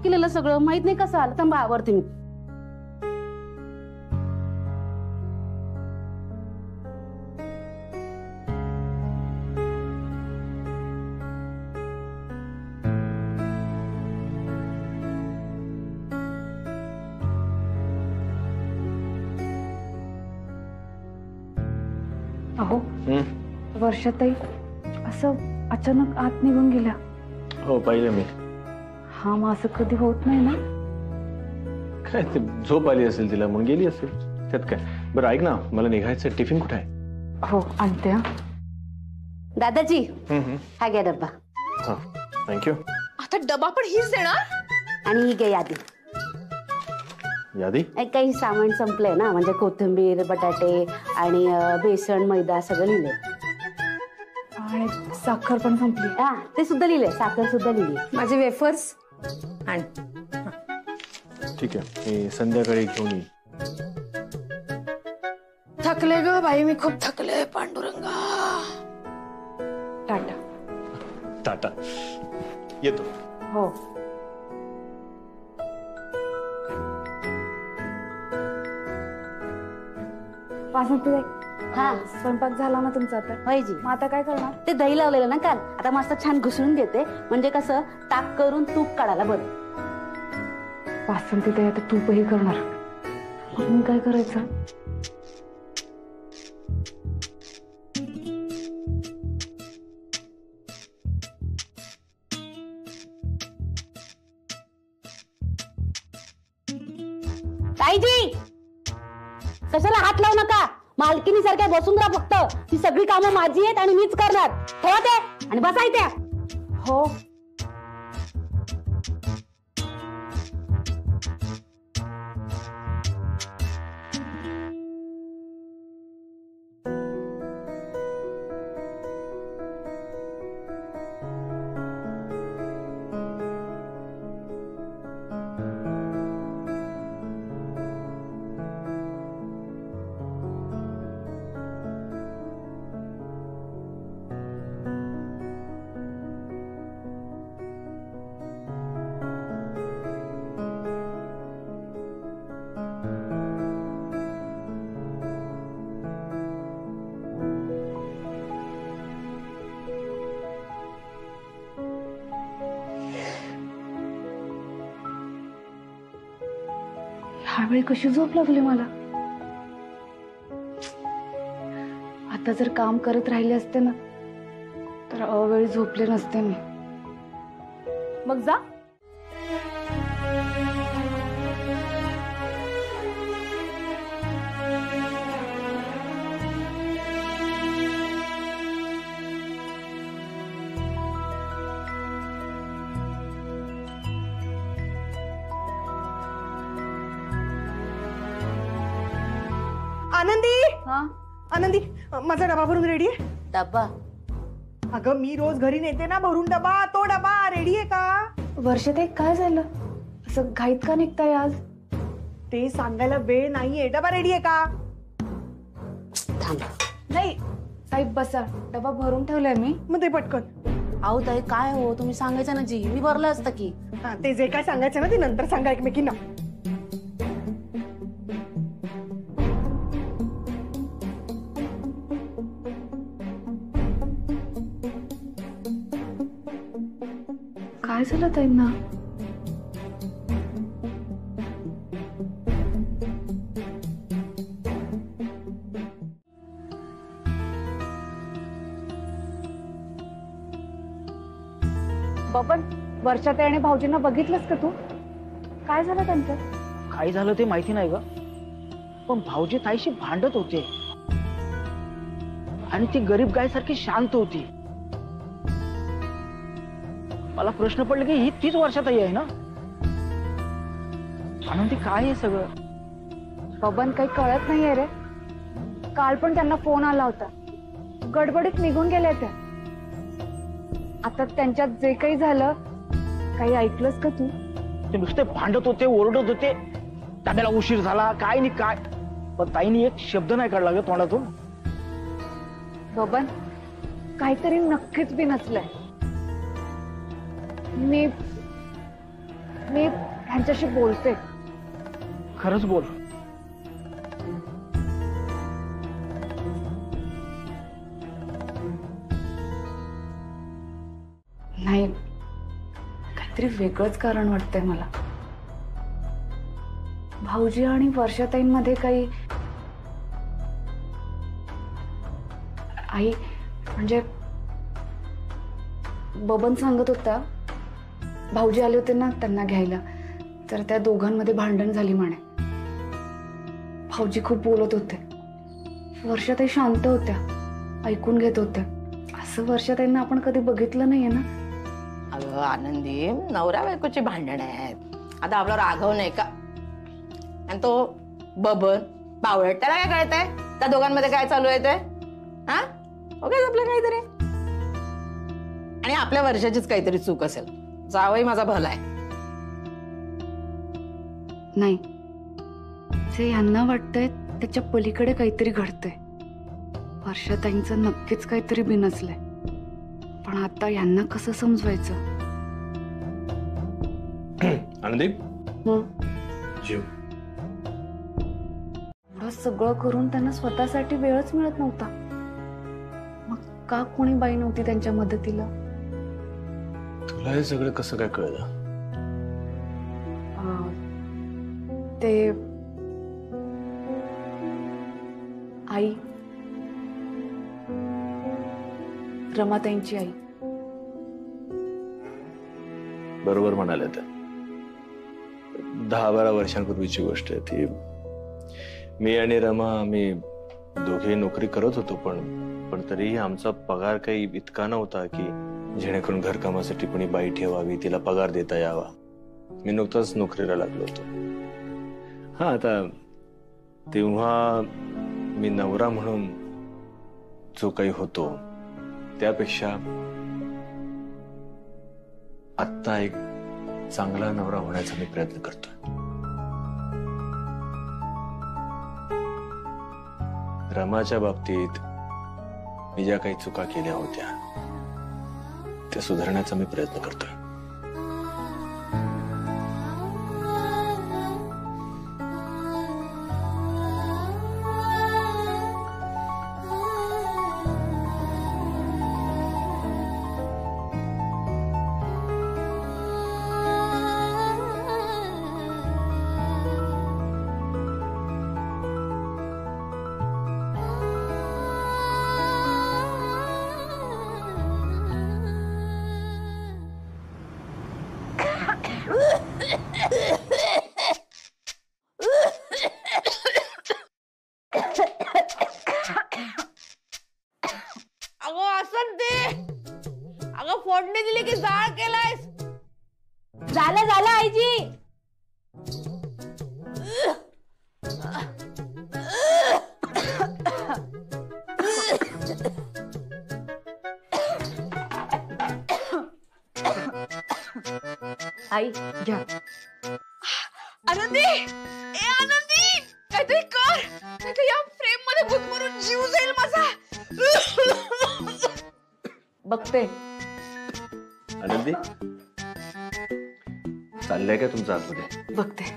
केलेलं सगळं माहित नाही कसं आलं. थांबा आवरते मी. अहो वर्षाताई असं अचानक आत निघून गेल्या. हो पाहिलं मी. हा मग असं कधी होत नाही ना. काय ते झोप आली असेल तिला म्हणून गेली असेल, त्यात काय. बरं ऐक ना, मला निघायचं. टिफिन कुठे आहे? हो आणते. दादाजी हा घ्या डब्बा. हा थँक्यू. आता डबा पण हीच देणार? आणि ही घ्या यादी. यादी? काही सामान संपलंय ना, म्हणजे कोथिंबीर, बटाटे आणि बेसन, मैदा सगळं लिहिलंय. आणि साखर पण संपली. हा ते सुद्धा लिहिलंय, साखर सुद्धा लिहिली. माझे वेफर्स आण. ठीक आहे, मी संध्याकाळी घेऊन येईन. थकले ग बाई, मी खूप थकले. पांडुरंगा. टाटा. टाटा. येतो. हो. वासंतीताई, हा स्वयंपाक झाला ना तुमचा आता? होय जी. मग आता काय करणार? ते दही लावलेलं ना काल, आता मस्त छान घुसळून घेते, म्हणजे कसं ताक करून तूप काढायला बरं. वासंतीताई आता तूपही करणार, मग मी काय करायचं? ताईजी कशाला हात लावू नका. मालकीनी सारख्या बसून राहा फक्त. ती सगळी कामं माझी आहेत आणि मीच करणार. ठेवा ते आणि बसायच्या. हो. ह्यावेळी कशी झोप लागली मला. आता जर काम करत राहिले असते ना तर अवेळी झोपले नसते मी. मग जा. आनंदी. हा आनंदी, माझा डबा भरून रेडी आहे? डब्बा? अगं मी रोज घरी नेते ना भरून डबा, तो डबा रेडी आहे का? वर्षाताई काय झालं, असं घाईत का निघताय आज? ते सांगायला वेळ नाहीये. डबा रेडी आहे का? थांब. नाही साहेब बसा, डबा भरून ठेवलाय मी. मग ते पटकन. अहो ताई काय हो, तुम्ही सांगायचं ना जी, मी भरलं असतं की. हा ते जे काय सांगायचं ना ते नंतर सांगा एकमेकींना. काय झालं ताईंना? बबन, वर्षाताई आणि भाऊजींना बघितलंस का तू? काय झालं त्यांचं? काय झालं ते माहिती नाही ग, पण भाऊजी ताईशी भांडत होते आणि ती गरीब गायसारखी शांत होती. मला प्रश्न पडला की ही तीच वर्षाताई आहे ना? आनंदी काय आहे सगळं? बबन काही कळत नाहीये रे. काल पण त्यांना फोन आला होता, गडबडीत निघून गेल्या त्या. आता त्यांच्यात जे काही झालं, काही ऐकलंस का तू? ते नुसते भांडत होते, ओरडत होते, डब्याला उशीर झाला काय नाही काय, पण ताईने एक शब्द नाही काढला ग तोंडातून. बबन काहीतरी नक्कीच बी नसलंय. मी मी ह्यांच्याशी बोलते. खरंच बोल. नाही, काहीतरी वेगळंच कारण वाटतंय मला. भाऊजी आणि वर्षाताईंमध्ये काही आई म्हणजे बबन सांगत होता भाऊजी आले होते ना त्यांना घ्यायला, तर त्या दोघांमध्ये भांडण झाली म्हणे. भाऊजी खूप बोलत होते, वर्षाताई शांत होत्या, ऐकून घेत होत्या. असं वर्षाताईंना आपण कधी बघितलं नाहीये ना. अगं आनंदी, नवरा बायकोची भांडण आहेत. आता आपला राघव नाही का, आणि तो बबन बावळट, त्याला काय कळतंय त्या दोघांमध्ये काय चालू आहे ते? हा ओके आपलं काहीतरी, आणि आपल्या वर्षाचीच काहीतरी चूक असेल. जावई माझा भला आहे. नाही, जे यांना वाटतंय त्याच्या पलीकडे काहीतरी घडतंय. वर्षाताईंचं नक्कीच काहीतरी बिनसलंय, पण आता यांना कसं समजवायचं? आनंदी जीव एवढं सगळं करून त्यांना स्वतःसाठी वेळच मिळत नव्हता. मग का कोणी बाई नव्हती त्यांच्या मदतीला? तुला हे सगळं कसं काय कळलं? ते आई, रमाताईंची आई. बरोबर म्हणाले त्या. 10-12 वर्षांपूर्वीची गोष्ट आहे ती. मी आणि रमा आम्ही दोघे नोकरी करत होतो, पण तरीही आमचा पगार काही इतका नव्हता की जेणेकरून घरकामासाठी कोणी बाई ठेवावी, तिला पगार देता यावा. मी नुकताच नोकरीला लागलो होतो. हा, आता तेव्हा मी नवरा म्हणून जो काही होतो त्यापेक्षा आत्ता एक चांगला नवरा होण्याचा मी प्रयत्न करतोय. रमाच्या बाबतीत मी ज्या काही चुका केल्या होत्या त्या सुधारण्याचा मी प्रयत्न करतोय. अगं फोडणी दिली की जाळ केलायस. झालं झालं आईजी. आई घ्या. आनंदी, ए आनंदी, काहीतरी कर, नाहीतर या फ्रेम मध्ये गुदमरून जीव जाईल माझा. बघते. आनंदी, चाललंय का तुमचं आतमध्ये? बघते.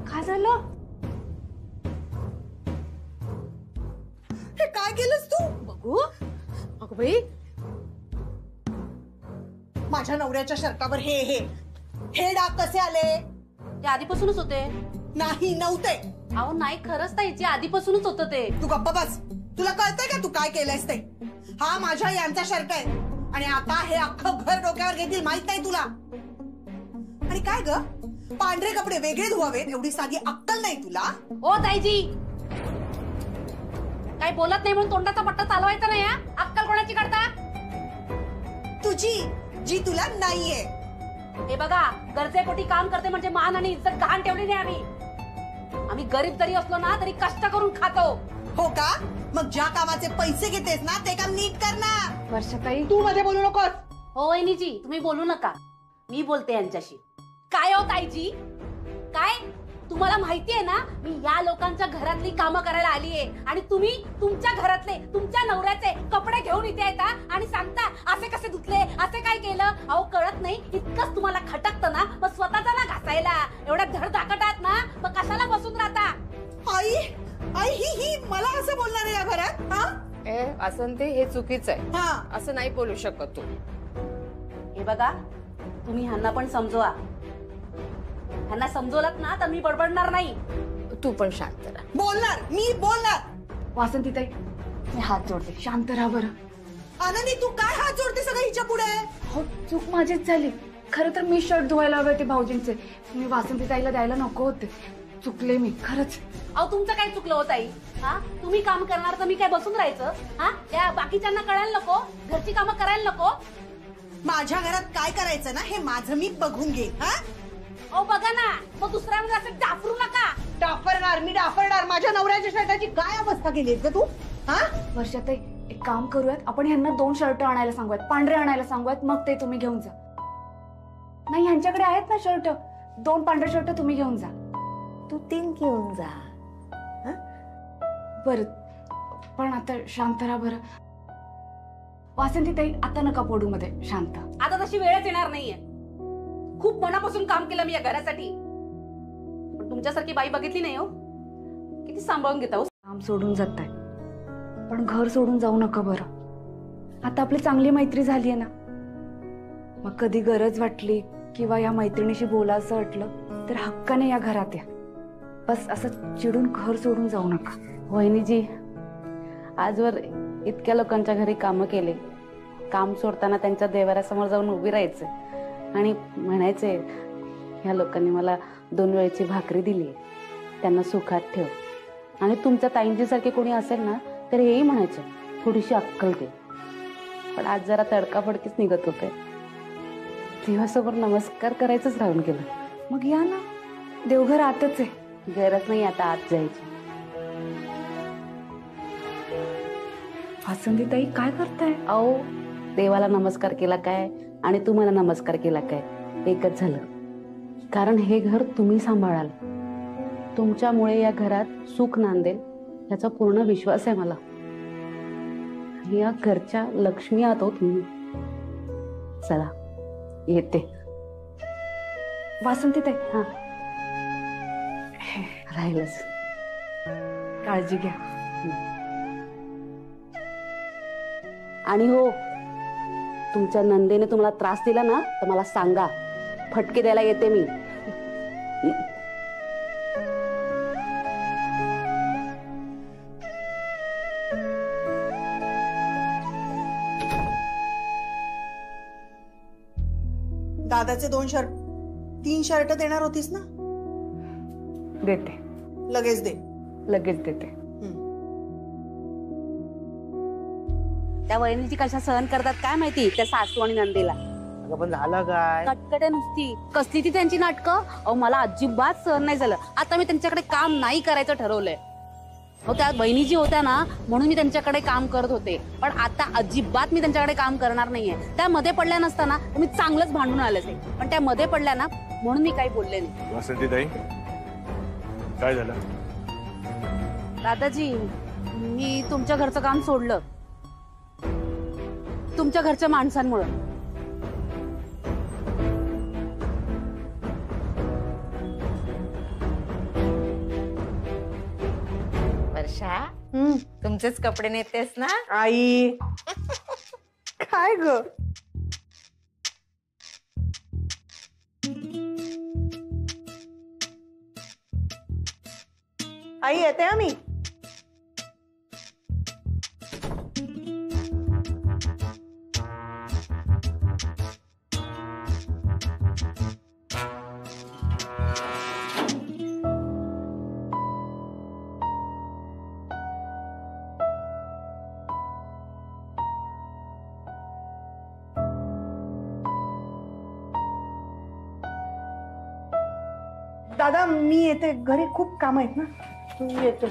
काय झालं? हे काय केलंस तू? बघू. अगं बाई, माझ्या नवऱ्याच्या शर्टावर हे हे हे डाग कसे आले? ते आधीपासूनच होते. नाही, नव्हते. अहो नाही, खरंच ताईची आधीपासूनच होतं ते. तू गप्पा बस. तुला कळतंय का तू काय केलंयस ते? हा माझ्या यांचा शर्ट आहे, आणि आता हे अख्खं घर डोक्यावर घेतील, माहित नाही तुला? आणि काय ग, पांढरे कपडे वेगळे धुवावेत एवढी साधी अक्कल नाही तुला? ओ ताईजी, काय बोलत नाही म्हणून तोंडाचा पट्टा चालवायचा नाही. अक्कल कोणाची करता? तुझी, जी तुला नाहीये. हे बघा, गरजेपोटी काम करते म्हणजे मान आणि इज्जत गहाण ठेवली नाही आम्ही. आम्ही गरीब जरी असलो ना तरी कष्ट करून खातो. हो का? मग ज्या कामाचे पैसे घेतेस ना ते काम नीट कर ना. वर्षाताई तू मध्ये बोलू नकोस. हो वहिनीजी, तुम्ही बोलू नका, मी बोलते यांच्याशी. काय हो ताईजी, काय तुम्हाला माहितीये ना मी या लोकांच्या घरातली कामं करायला आलीये आणि तुम्ही तुमच्या घरातले तुमच्या नवऱ्याचे कपडे घेऊन इथे येता आणि सांगता असे कसे धुतले, असे काय केलं. अहो कळत नाही, इतकंच तुम्हाला खटकतं ना, मग स्वतःचा ना घासायला एवढ्या धडधाकटात ना, मग कशाला बसून राहता. आई आई ही मला असं बोलणार आहे या घरात? हा वासंती, हे चुकीचं आहे. हा असं नाही बोलू शकत तू. हे बघा, तुम्ही ह्यांना पण समजवा. ह्यांना समजवलात ना तर मी बडबडणार नाही. तू पण शांत राहा. बोलणार, मी बोलणार. वासंतीताई, मी हात जोडते, शांत राहा बरं. आनंदी तू काय हात जोडते सगळं हिच्या पुढे? हो, चूक माझीच झाली. खरं तर मी शर्ट धुवायला हवे ते भाऊजींचे, मी वासंतीताईला द्यायला नको होते. चुकले मी खरंच. अहो तुमचं काय चुकलं होत आई? हा, तुम्ही काम करणार तर मी काय बसून राहायचं? हा, त्या बाकीच्यांना कळायला नको, घरची कामं करायला नको. माझ्या घरात काय करायचं ना हे माझं मी बघून घे. हा अहो बघा ना, मग दुसऱ्यामध्ये असं डाफरू नका. डाफरणार, मी डाफरणार. माझ्या नवऱ्याच्या शर्टाची काय अवस्था केलीस ग तू? हा वर्षाताई, एक काम करूयात, आपण ह्यांना 2 शर्ट आणायला सांगूयात, पांढरे आणायला सांगूयात, मग ते तुम्ही घेऊन जा. नाही, ह्यांच्याकडे आहेत ना शर्ट, 2 पांढरे शर्ट तुम्ही घेऊन जा. तू 3 घेऊन जा. बर, पण आता शांत राहा बरं. वासंतीताई, आता नका पोडू मध्ये, शांत. आता तशी वेळच येणार नाहीये. खूप मनापासून काम केलं मी या घरासाठी, पण तुमच्यासारखी बाई बघितली नाही हो. किती सांभाळून घेता हो. काम सोडून जाताय, पण घर सोडून जाऊ नका बरं. आता आपली चांगली मैत्री झालीये ना, मग कधी गरज वाटली किंवा या मैत्रिणीशी बोलायचं वाटलं तर हक्काने या घरात या. बस असं चिडून घर सोडून जाऊ नका. वहिनीजी, आजवर इतक्या लोकांच्या घरी कामं केले, काम सोडताना त्यांच्या देवाऱ्यासमोर जाऊन उभी राहायचे आणि म्हणायचे ह्या लोकांनी मला 2 वेळची भाकरी दिली, त्यांना सुखात ठेव. आणि तुमच्या ताईंची सारखे कोणी असेल ना तर हेही म्हणायचे थोडीशी अक्कल दे. पण आज जरा तडकाफडकीच निघत होते. देवासमोर नमस्कार करायचंच राहून गेलं. मग या ना, देवघर आतच आहे. गरज नाही आता आत जायची. वासंतीताई, काय करताय? अहो, देवाला नमस्कार केला काय आणि तुम्हाला नमस्कार केला काय एकच झालं. कारण हे घर तुम्ही सांभाळाल, तुमच्यामुळे या घरात सुख नांदेल याचा पूर्ण विश्वास आहे मला. या घरच्या लक्ष्मी आहात हो तुम्ही. चला येते. वासंतीताई, हा, राहिलंच. काळजी घ्या. आणि हो, तुमच्या नंदेने तुम्हाला त्रास दिला ना तर मला सांगा, फटके द्यायला येते मी. दादाचे 2 शर्ट, 3 शर्ट देणार होतीस ना? देते, लगेच दे. लगेच देते. त्या वहिनीची कशा सहन करतात काय माहिती त्या सासू आणि नंदेला. अगं पण झालं काय? कटकटे नुसती. कसली ती त्यांची नाटकं. अहो मला अजिबात सहन नाही झालं. आता मी त्यांच्याकडे काम नाही करायचं ठरवलंय. हो, त्या बहिणी जी होत्या ना म्हणून मी त्यांच्याकडे काम करत होते, पण आता अजिबात मी त्यांच्याकडे काम करणार नाहीये. त्या मध्ये पडल्या नसताना मी चांगलंच भांडून आले असते, पण त्या मध्ये पडल्या ना म्हणून मी काही बोलले नाही. वासंतीताई, काय झालं? दादाजी, मी तुमच्या घरचं काम सोडलं तुमच्या घरच्या माणसांमुळे. वर्षा, तुमचेच कपडे नेतेस ना? आई काय ग? आई येते आम्ही. दादा, मी येते. घरी खूप काम आहेत ना. तू येतो.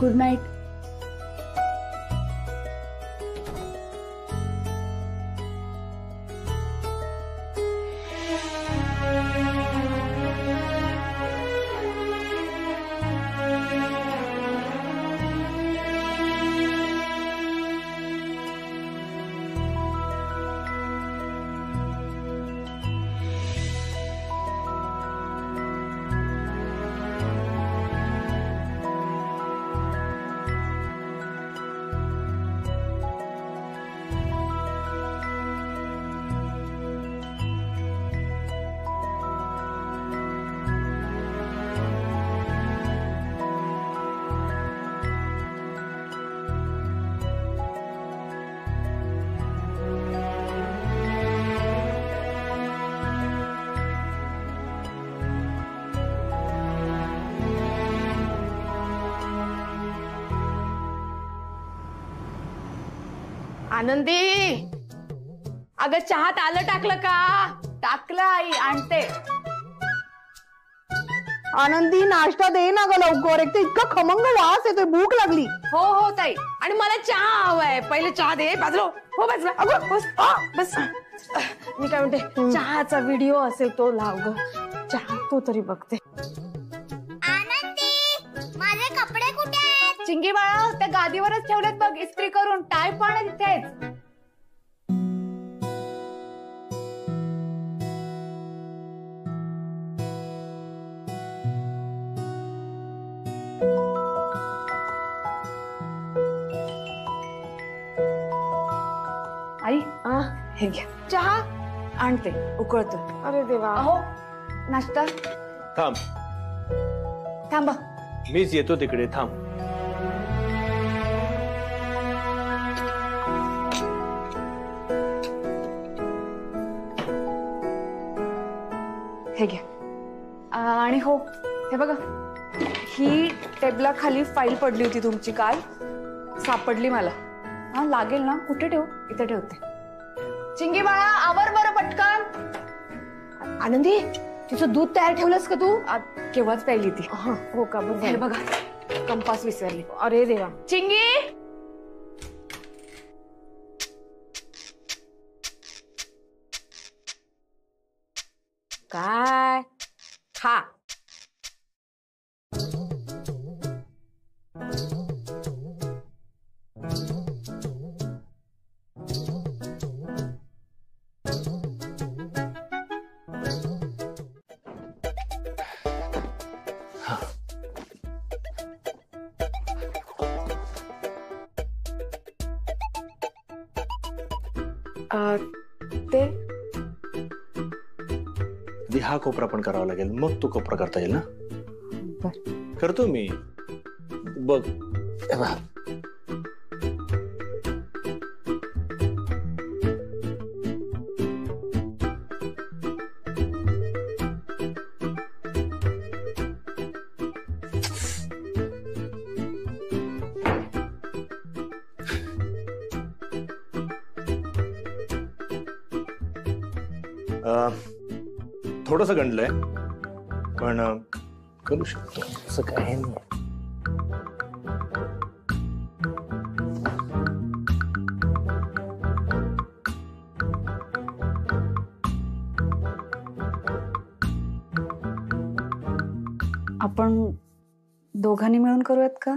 Good night. आनंदी, अगं चहात आलं टाकलं का? टाकलं आई, आणते. आनंदी नाश्ता दे ना ग लवकर, एक तर इतका खमंग वास येतोय, भूक लागली. हो हो ताई, आणि मला चहा हवाय. पहिले चहा दे. बाजलो हो, बाजला. अगं बस बस. मी काय म्हणते, चहाचा व्हिडिओ असेल तो लाव ग. चहा तो तरी बघते. माझे कपडे कुठे आहेत? चिंगी बाळा, त्या गादीवरच ठेवलेत बघ इस्त्री करून. टाय पण आहे तिथेच. आई, हे घ्या चहा. आणते, उकळतो. अरे देवा. अहो, नाश्ता. थांब, थांबा. मीच येतो तिकडे, थांब. हे घ्या. आणि हो, हे बघा, ही टेबलाखाली फाईल पडली होती तुमची काल, सापडली मला. हा, लागेल ना? कुठे ठेवू? इथे ठेवते. चिंगी बाळा, आवर बरं पटकन. आनंदी, तिचं दूध तयार ठेवलंस का तू? केव्हाच प्यायली ती. हो का? बरं हे झालं. बघा, कंपास विसरली. अरे देवा. चिंगी, काय खा. ते आधी हा कोपरा पण करावा लागेल, मग तो कोपरा करता येईल ना? करतो मी. बघ, हे बघ. थोडस गंडलंय, पण करू शकतो, असं काही नाही. आपण दोघांनी मिळून करूयात का?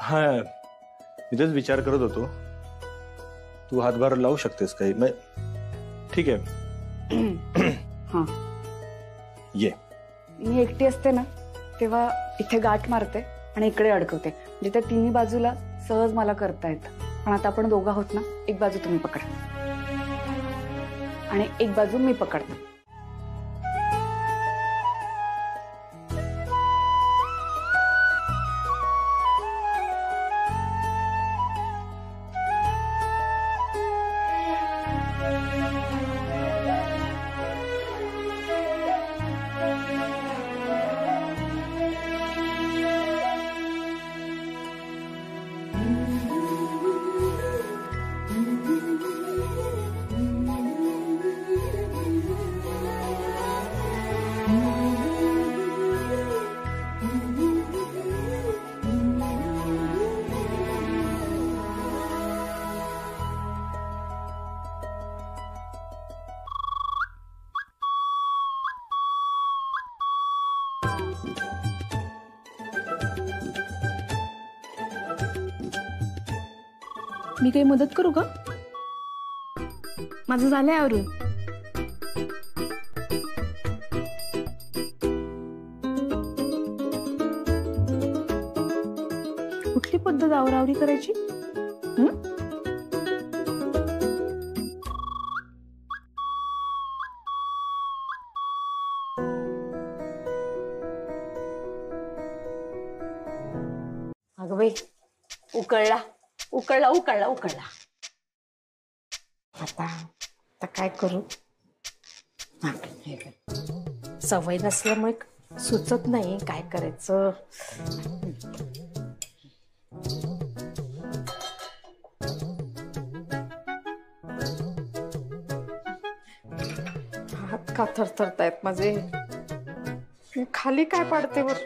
हा, मी तेच विचार करत होतो. तू हातभार लावू शकतेस काही? ठीक आहे. हा, ये. मी एकटी असते ना तेव्हा इथे गाठ मारते आणि इकडे अडकवते, म्हणजे त्या तिन्ही बाजूला सहज मला करता येतं. पण आता आपण दोघं आहोत ना, एक बाजू तुम्ही पकडा आणि एक बाजू मी पकडते. मी काही मदत करू का? माझं झालंय आवरून. कुठली पद्धत आवरावरी करायची? अगं बाई, उकळला उकळला उकळला उकळला. आता आता काय करू? सवय नसल्यामुळे सुचत नाही काय करायचं. हात का थरथरतायत माझे. खाली काय पाडते वर.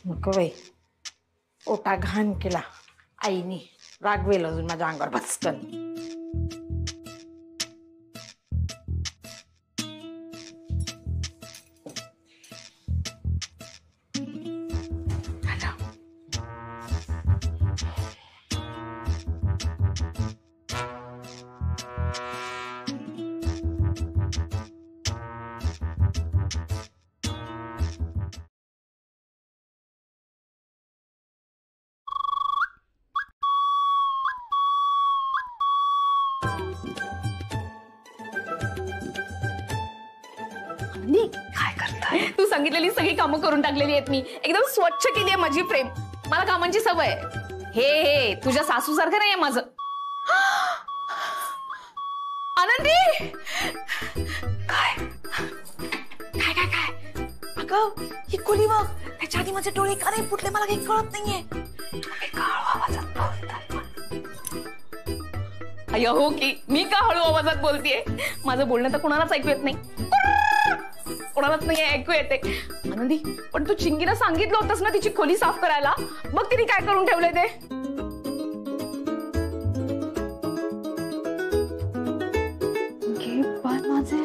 नको बाई, ओटा घाण केला आईनी. रागवेल अजून माझ्या अंगावर भस्कन. काय करताय? तू सांगितलेली सगळी कामं करून टाकलेली आहेत मी. एकदम स्वच्छ केली आहे माझी फ्रेम. मला कामांची सवय आहे. हे तुझ्या सासू सारखं नाहीये माझं. आनंदी, काय काय काय काय? अगं ही खोली बघ. त्याच्या आधी माझे डोळे का नाही फुटले मला काही कळत नाहीये. अय्यो हो की मी का हळू आवाजात बोलतेय? माझं बोलणं तर कोणालाच ऐकू येत नाही. कोणालाच नाही ऐकू येते. आनंदी, पण तू चिंगीला सांगितलं होतंस ना तिची खोली साफ करायला. बघ तिने काय करून ठेवलंय ते. घे बाय माझे.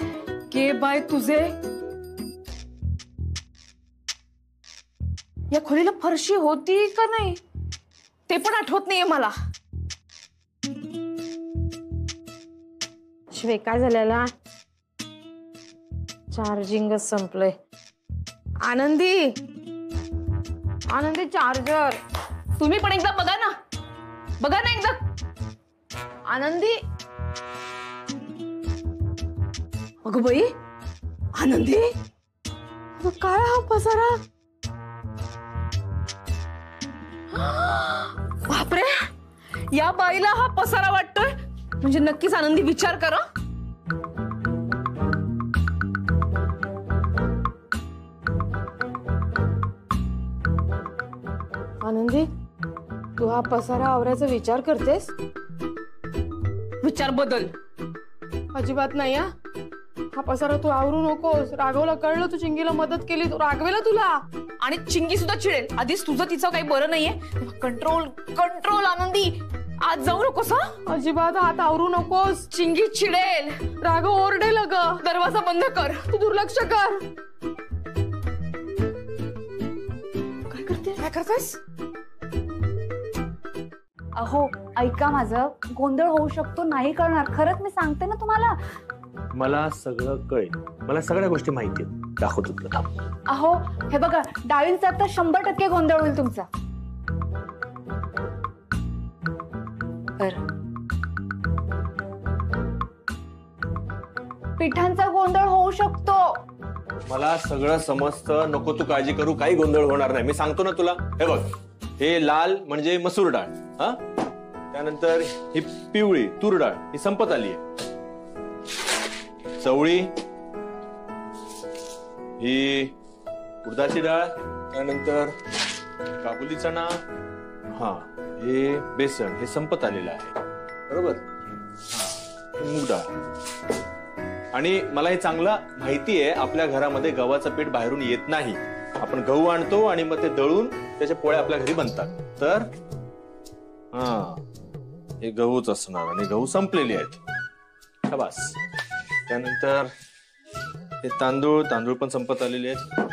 के बाय तुझे. या खोलीला फरशी होती का नाही ते पण आठवत नाहीये मला. शिवे काय झालेला? चार्जिंगच संपलंय. आनंदी, आनंदी चार्जर. तुम्ही पण एकदा बघा ना. बघा ना एकदा. आनंदी. अगं बाई, आनंदी काय हा पसारा? बापरे, या बाईला हा पसारा वाटतोय म्हणजे नक्कीच आनंदी विचार करा. आनंदी, तू हा पसारा आवरायचा विचार करतेस? विचार बदल. अजिबात नाही. हा पसारा तू आवरू नकोस. राघवला कळलं तू चिंगीला मदत केली, तू रागवेला तुला. आणि चिंगी सुद्धा चिडेल. आधीच तुझं तिचं काही बरं नाहीये. Control control. आनंदी, आज जाऊ नकोस. अजिबात हात आवरू नकोस. चिंगी चिडेल. राघव ओरडेल. ग दरवाजा बंद कर. तू दुर्लक्ष कर. काय करते? काय करतेस? अहो ऐका माझं. गोंधळ होऊ शकतो, नाही करणार. खरंच मी सांगते ना तुम्हाला. मला सगळं कळेल. मला सगळ्या गोष्टी माहिती आहेत. दाखवतो तुला. अहो हे बघा, डाळींचा तर 100% गोंधळ होईल तुमचा. पिठांचा गोंधळ होऊ शकतो. मला सगळं समजतं. नको तू काळजी करू. काही गोंधळ होणार नाही. मी सांगतो ना तुला. हे बघ, हे लाल म्हणजे मसूर डाळ. हा, त्यानंतर ही पिवळी तूर डाळ ही संपत आली आहे. चवळी, ही उडदाची डाळ, त्यानंतर काबुली चणा, हा हे बेसन, हे संपत आलेलं आहे बरोबर. हा मूग डाळ. आणि मला हे चांगलं माहिती आहे आपल्या घरामध्ये गव्हाचं पीठ बाहेरून येत नाही. आपण गहू आणतो आणि मग ते दळून त्याच्या पोळ्या आपल्या घरी बनतात. तर हा हे गहूच असणार आणि गहू संपलेले आहेत. बस. त्यानंतर हे तांदूळ पण संपत आलेले आहेत.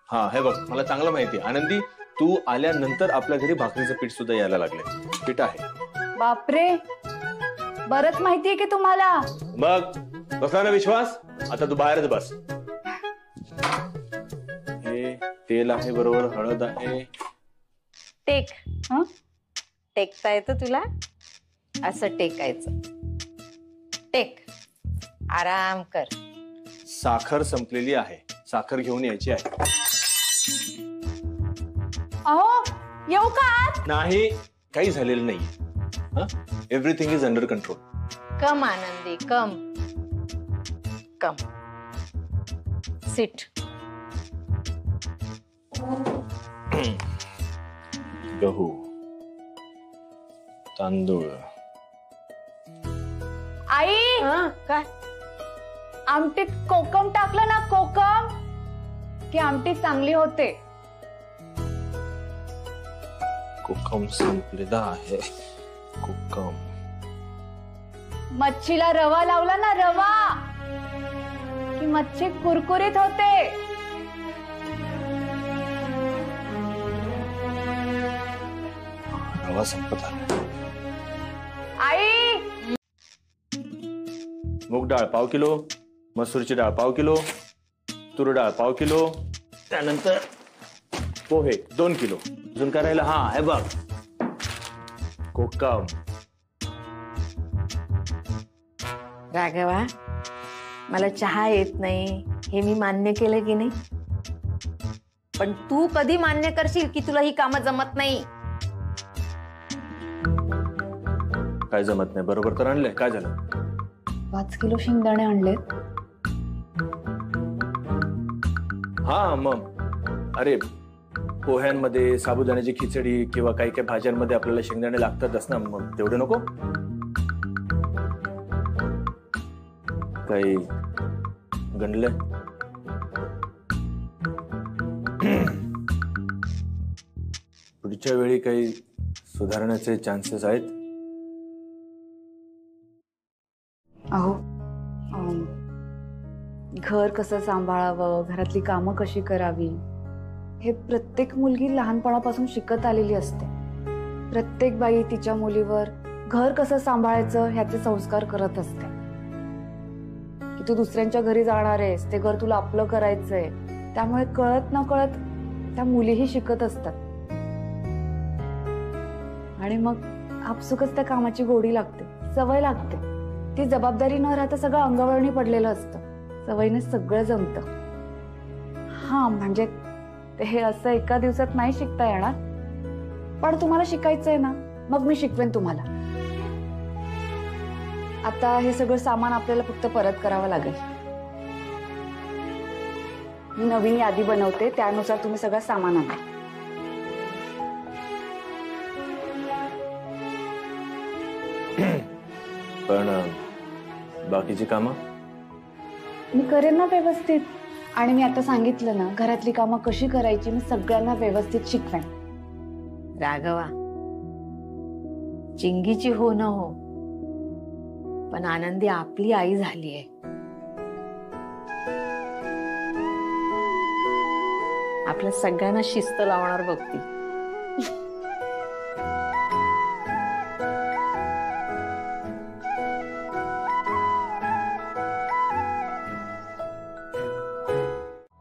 हा हे बघ मला चांगलं माहिती आहे आनंदी, तू आल्यानंतर आपल्या घरी भाकरीचं पीठ सुद्धा यायला लागले. पीठ आहे. बापरे, बरंच माहितीये की तुम्हाला. बघ बसला ना विश्वास, आता तू बाहेरच बस. हे तेल आहे बरोबर, हळद आहे. टेक. टेकता येतं तुला? असं टेकायचं. टेक. आराम कर. साखर संपलेली आहे, साखर घेऊन यायची आहे. अहो येऊ का आत? नाही काही झालेलं नाही. Everything is under control. Come Anandi, come come. Seat. गहू, तांदूळ. आई, काय? आमटीत कोकम टाकलं ना, कोकम की आमटी चांगली होते. कोकम संपलेला आहे. कोकम. मच्छीला रवा लावला ना, रवा की मच्छी कुरकुरीत होते. रवा संपत आला. आई, मूग डाळ पाव किलो, मसूरची डाळ पाव किलो, तूर डाळ पाव किलो, त्यानंतर पोहे 2 किलो. अजून काय राहिलं? हा हे बघ कोकम. राघवा, मला चहा येत नाही हे मी मान्य केलं की नाही, पण तू कधी मान्य करशील की तुला ही कामं जमत नाही? काय जमत नाही? बरोबर तर आणलंय. काय झालं? 5 किलो शेंगदाणे आणलेत. हा मग अरे पोह्यांमध्ये साबुदाण्याची खिचडी किंवा काही काही भाज्यांमध्ये आपल्याला शेंगदाणे लागतातच ना, मग तेवढे नको? काही गणलंय? पुढच्या वेळी काही सुधारण्याचे चान्सेस आहेत? अहो, घर कसं सांभाळावं, घरातली कामं कशी करावी, हे प्रत्येक मुलगी लहानपणापासून शिकत आलेली असते. प्रत्येक बाई तिच्या मुलीवर घर कसं सांभाळायचं ह्याचे संस्कार करत असते. की तू दुसऱ्यांच्या घरी जाणार आहेस, ते घर तुला आपलं करायचंय. त्यामुळे कळत न कळत त्या मुलीही शिकत असतात. आणि मग आपसुकच त्या कामाची गोडी लागते, सवय लागते. ती जबाबदारी न राहता सगळं अंगावरणी पडलेलं असतं. सवयीने सगळं जमतं. हा म्हणजे ते हे असं एका दिवसात नाही शिकता येणार, पण तुम्हाला शिकायचंय ना, मग मी शिकवेन तुम्हाला. आता हे सगळं सामान आपल्याला फक्त परत करावं लागेल. मी नवीन यादी बनवते, त्यानुसार तुम्ही सगळं सामान आणा. पण बाकीची कामं मी करेन ना व्यवस्थित. आणि मी आता सांगितलं ना, घरातली कामं कशी करायची मी सगळ्यांना व्यवस्थित शिकवेन. राघवा, चिंगीची हो न हो, पण आनंदी आपली आई झालीये. आपल्या सगळ्यांना शिस्त लावणार बघती.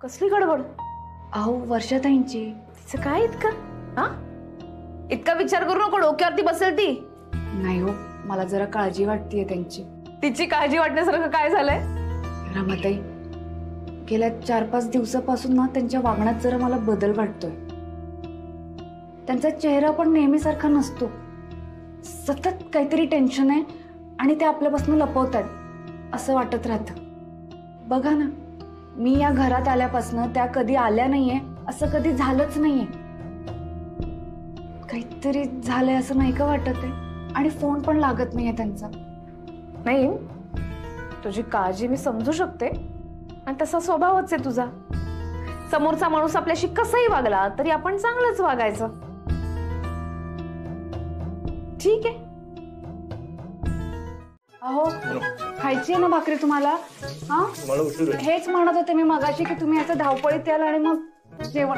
कसली गडबड? अहो वर्षाताईंची. तिचं काय इतकं? हा, इतका विचार करू नको, डोक्यावरती बसेल ती. नाही हो, मला जरा काळजी वाटतेय त्यांची. तिची काळजी वाटण्यासारखं काय झालंय? रामाताई, गेल्या 4-5 दिवसापासून ना त्यांच्या वागण्यात जरा मला बदल वाटतोय. त्यांचा चेहरा पण नेहमीसारखा नसतो. सतत काहीतरी टेन्शन आहे आणि ते आपल्यापासून लपवतात असं वाटत राहतं. बघा ना, मी या घरात आल्यापासून त्या कधी आल्या नाहीये असं कधी झालंच नाहीये. काहीतरी झालंय असं नाही का वाटत आहे? आणि फोन पण लागत नाहीये त्यांचा. नाही, तुझी काळजी मी समजू शकते आणि तसा स्वभावच आहे तुझा. समोरचा माणूस आपल्याशी कसंही वागला तरी आपण चांगलंच वागायचं. ठीक आहे. अहो खायची आहे ना भाकरी तुम्हाला? हा मला उशीर होईल. हेच म्हणत होते मी मगाशी की तुम्ही असं धावपळीत याल आणि मग जेवण.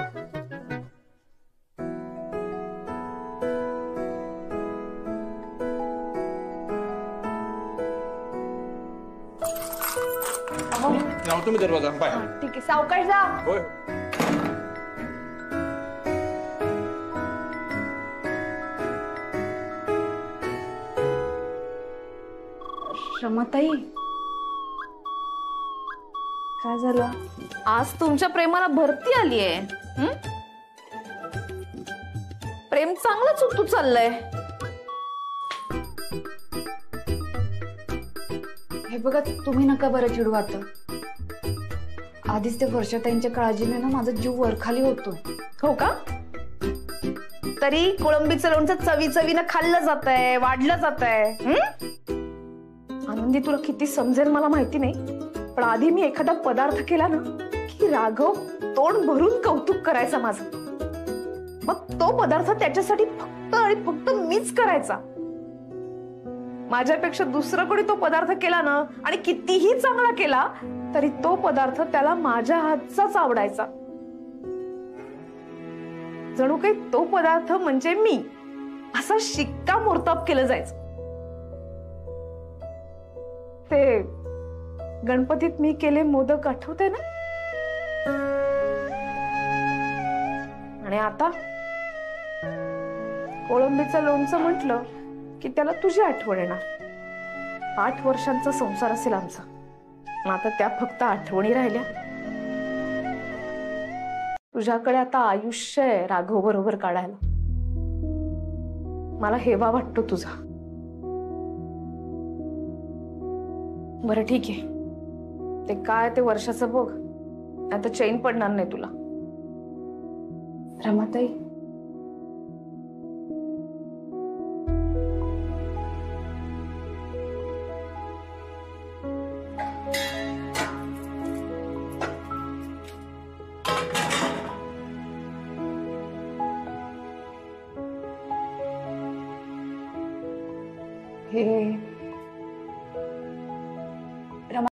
अहो लावतो मी दरवाजा. बाय. ठीक आहे, सावकाश जा. होय. रमाताई काय झालं? आज तुमच्या प्रेमाला भरती आली आहे. प्रेम चांगलंच उतू चाललंय. हे बघा तुम्ही नका बरं चिडू आता. आधीच ते वर्षाताईंच्या काळजीने ना माझा जीव वरखाली होतो. हो का? तरी कोळंबीचं लोणचं चवी चवीनं खाल्लं जात आहे, वाढलं जात आहे. आनंदी तुला किती समजेल मला माहिती नाही, पण आधी मी एखादा पदार्थ केला ना की राघव तोंड भरून कौतुक करायचा माझं. मग तो पदार्थ त्याच्यासाठी फक्त आणि फक्त मीच करायचा. माझ्यापेक्षा दुसरं कोणी तो पदार्थ केला ना आणि कितीही चांगला केला तरी तो पदार्थ त्याला माझ्या हातचाच आवडायचा. जणू काही तो पदार्थ म्हणजे मी असा शिक्कामोर्तब केलं जायचं. ते गणपतीत मी केले मोदक आठवते ना? आणि आता कोळंबीचं लोणचं म्हटलं की त्याला तुझी आठवण येणार. 8 वर्षांचा संसार असेल आमचा, आता त्या फक्त आठवणी राहिल्या. तुझ्याकडे आता आयुष्य आहे राघव बरोबर काढायला. मला हेवा वाटतो तुझा. बरं ठीक आहे, ते काय ते वर्षाचं बघ, आता चैन पडणार नाही तुला. रमाताई हे